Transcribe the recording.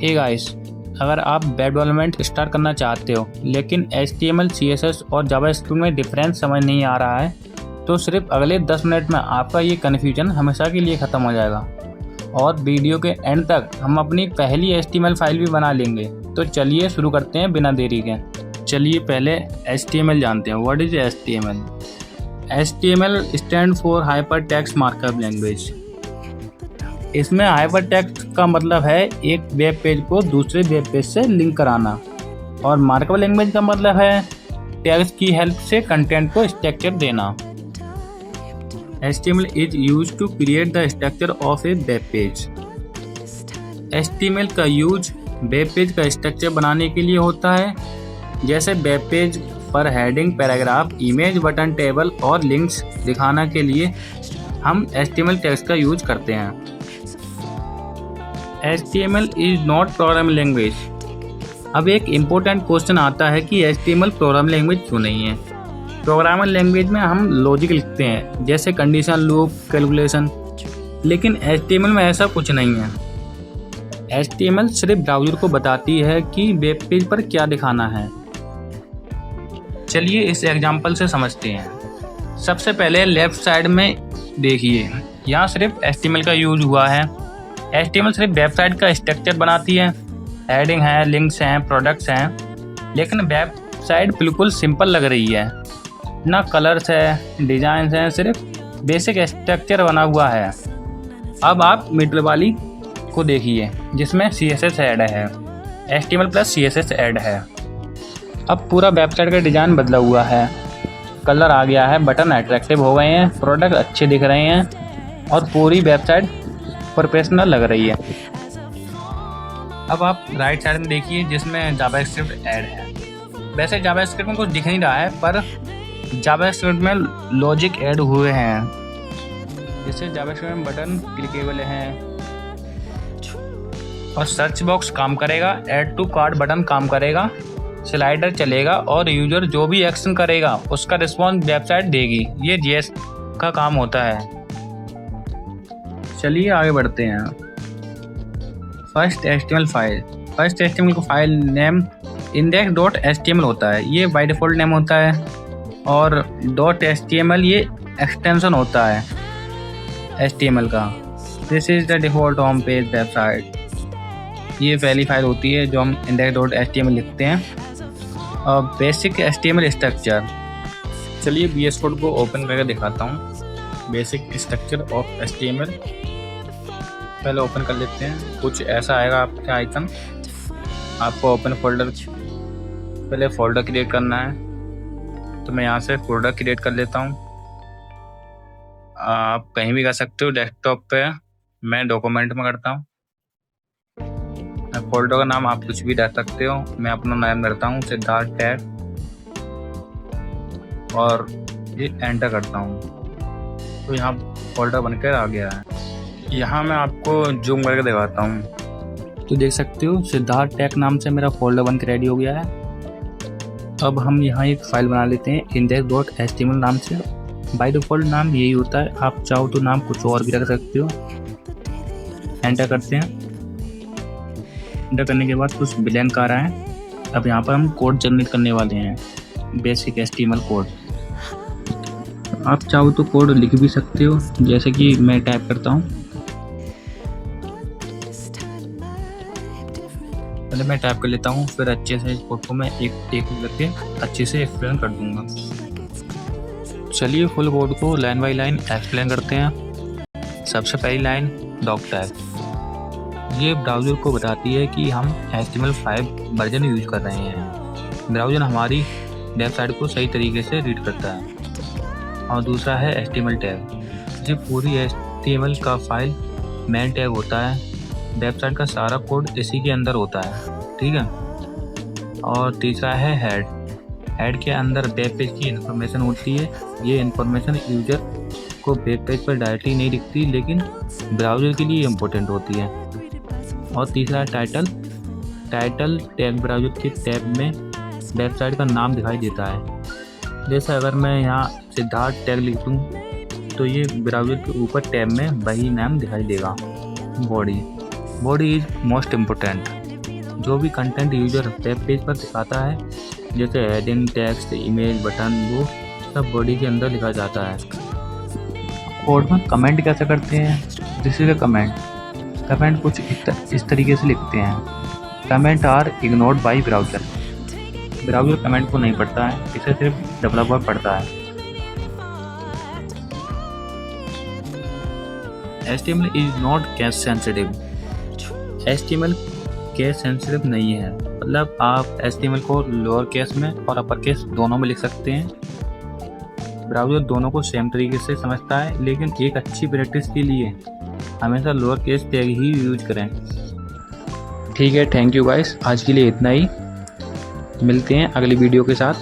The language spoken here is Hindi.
हे गाइस, अगर आप वेब डेवलपमेंट स्टार्ट करना चाहते हो लेकिन HTML, CSS और जावास्क्रिप्ट में डिफरेंस समझ नहीं आ रहा है तो सिर्फ अगले 10 मिनट में आपका ये कन्फ्यूजन हमेशा के लिए ख़त्म हो जाएगा और वीडियो के एंड तक हम अपनी पहली HTML फाइल भी बना लेंगे। तो चलिए शुरू करते हैं बिना देरी के। चलिए पहले HTML जानते हैं। What is HTML? HTML stand for hyper text markup language. इसमें हाइपर टेक्स्ट का मतलब है एक वेब पेज को दूसरे वेब पेज से लिंक कराना और मार्कअप लैंग्वेज का मतलब है टैग्स की हेल्प से कंटेंट को स्ट्रक्चर देना। HTML is used to create the structure of a web page. HTML का यूज वेब पेज का स्ट्रक्चर बनाने के लिए होता है, जैसे वेब पेज पर heading, paragraph, image, button, table और लिंक्स दिखाने के लिए हम HTML टेक्स्ट का यूज करते हैं। HTML is not programming language। अब एक इम्पोर्टेंट क्वेश्चन आता है कि HTML प्रोग्रामिंग लैंग्वेज क्यों नहीं है। प्रोग्रामिंग लैंग्वेज में हम लॉजिक लिखते हैं जैसे कंडीशन, लूप, कैलकुलेशन, लेकिन HTML में ऐसा कुछ नहीं है। HTML सिर्फ ब्राउज़र को बताती है कि वेब पेज पर क्या दिखाना है। चलिए इस एग्जांपल से समझते हैं। सबसे पहले लेफ्ट साइड में देखिए, यहाँ सिर्फ HTML का यूज हुआ है। HTML सिर्फ वेबसाइट का स्ट्रक्चर बनाती है, हेडिंग है, लिंक्स हैं, प्रोडक्ट्स हैं, लेकिन वेबसाइट बिल्कुल सिंपल लग रही है। ना कलर्स है, डिजाइन हैं, सिर्फ बेसिक स्ट्रक्चर बना हुआ है। अब आप मिडल वाली को देखिए जिसमें CSS ऐड है, HTML प्लस CSS ऐड है। अब पूरा वेबसाइट का डिज़ाइन बदला हुआ है, कलर आ गया है, बटन अट्रैक्टिव हो गए हैं, प्रोडक्ट अच्छे दिख रहे हैं और पूरी वेबसाइट प्रोफेशनल लग रही है। अब आप राइट साइड में देखिए जिसमें जावास्क्रिप्ट ऐड है। वैसे जावास्क्रिप्ट में कुछ दिख नहीं रहा है पर जावास्क्रिप्ट में लॉजिक ऐड हुए हैं, जैसे जावास्क्रिप्ट में बटन क्लिकेबल हैं और सर्च बॉक्स काम करेगा, ऐड टू कार्ट बटन काम करेगा, स्लाइडर चलेगा और यूजर जो भी एक्शन करेगा उसका रिस्पॉन्स वेबसाइट देगी। ये JS का काम होता है। चलिए आगे बढ़ते हैं। First HTML file name index.html होता है, ये बाय डिफ़ॉल्ट नेम होता है और .html ये एक्सटेंशन होता है HTML का। This is the default home page website. ये पहली फाइल होती है जो हम index.html लिखते हैं। और बेसिक HTML स्ट्रक्चर, चलिए VS कोड को ओपन करके दिखाता हूँ। बेसिक स्ट्रक्चर ऑफ HTML पहले ओपन कर लेते हैं। कुछ ऐसा आएगा आपका आइकन। आपको ओपन फोल्डर, पहले फ़ोल्डर क्रिएट करना है, तो मैं यहाँ से फोल्डर क्रिएट कर लेता हूँ। आप कहीं भी कर सकते हो, डेस्कटॉप पे मैं डॉक्यूमेंट में करता हूँ। फोल्डर का नाम आप कुछ भी रख सकते हो, मैं अपना नाम करता हूँ सिद्धार्थ टैग और ये एंटर करता हूँ, तो यहाँ फोल्डर बनकर आ गया है। यहाँ मैं आपको जूम करके दिखाता हूँ, तो देख सकते हो सिद्धार्थ टैग नाम से मेरा फोल्डर बनकर रेडी हो गया है। अब हम यहाँ एक फ़ाइल बना लेते हैं index.html नाम से। बाय डिफ़ॉल्ट नाम यही होता है, आप चाहो तो नाम कुछ और भी रख सकते हो। एंटर करते हैं। एंटर करने के बाद कुछ ब्लैंक आ रहा है। अब यहाँ पर हम कोड जनरेट करने वाले हैं, बेसिक HTML कोड। आप चाहो तो कोड लिख भी सकते हो, जैसे कि मैं टाइप करता हूँ। पहले मैं टाइप कर लेता हूँ, फिर अच्छे से इस कोड को मैं एक करके अच्छे से एक्सप्लेन कर दूंगा। चलिए फुल कोड को लाइन बाय लाइन एक्सप्लेन करते हैं। सबसे पहली लाइन डॉक टैग, ये ब्राउज़र को बताती है कि हम HTML5 वर्जन यूज कर रहे हैं। ब्राउज़र हमारी वेबसाइट को सही तरीके से रीड करता है। और दूसरा है HTML टैग, ये पूरी HTML का फाइल मेन टैग होता है। वेबसाइट का सारा कोड इसी के अंदर होता है, ठीक है। और तीसरा है हेड के अंदर वेब पेज की इन्फॉर्मेशन होती है। ये इन्फॉर्मेशन यूजर को वेब पेज पर डायरेक्टली नहीं दिखती, लेकिन ब्राउज़र के लिए इम्पोर्टेंट होती है। और तीसरा है टाइटल टैग ब्राउज़र के टैब में वेबसाइट का नाम दिखाई देता है। जैसे अगर मैं यहाँ सिद्धार्थ टैग लिख दूँ तो ये ब्राउज़र के ऊपर टैब में वही नाम दिखाई देगा। Body is most important. जो भी कंटेंट यूजर वेब पेज पर दिखाता है, जैसे हेडिंग, टेक्स्ट, इमेज, बटन, वो सब बॉडी के अंदर लिखा जाता है। कोड में कमेंट कैसे करते हैं? This is a comment. Comment कुछ इस तरीके से लिखते हैं, comment are ignored by browser. Browser comment को नहीं पढ़ता है, इसे सिर्फ डेवलपर पढ़ता है। HTML is not case sensitive. HTML case sensitive नहीं है, मतलब आप HTML को लोअर केस में और अपर केस दोनों में लिख सकते हैं। ब्राउज़र दोनों को सेम तरीके से समझता है, लेकिन एक अच्छी प्रैक्टिस के लिए हमेशा लोअर केस टैग ही यूज करें। ठीक है, थैंक यू गाइस, आज के लिए इतना ही। मिलते हैं अगली वीडियो के साथ।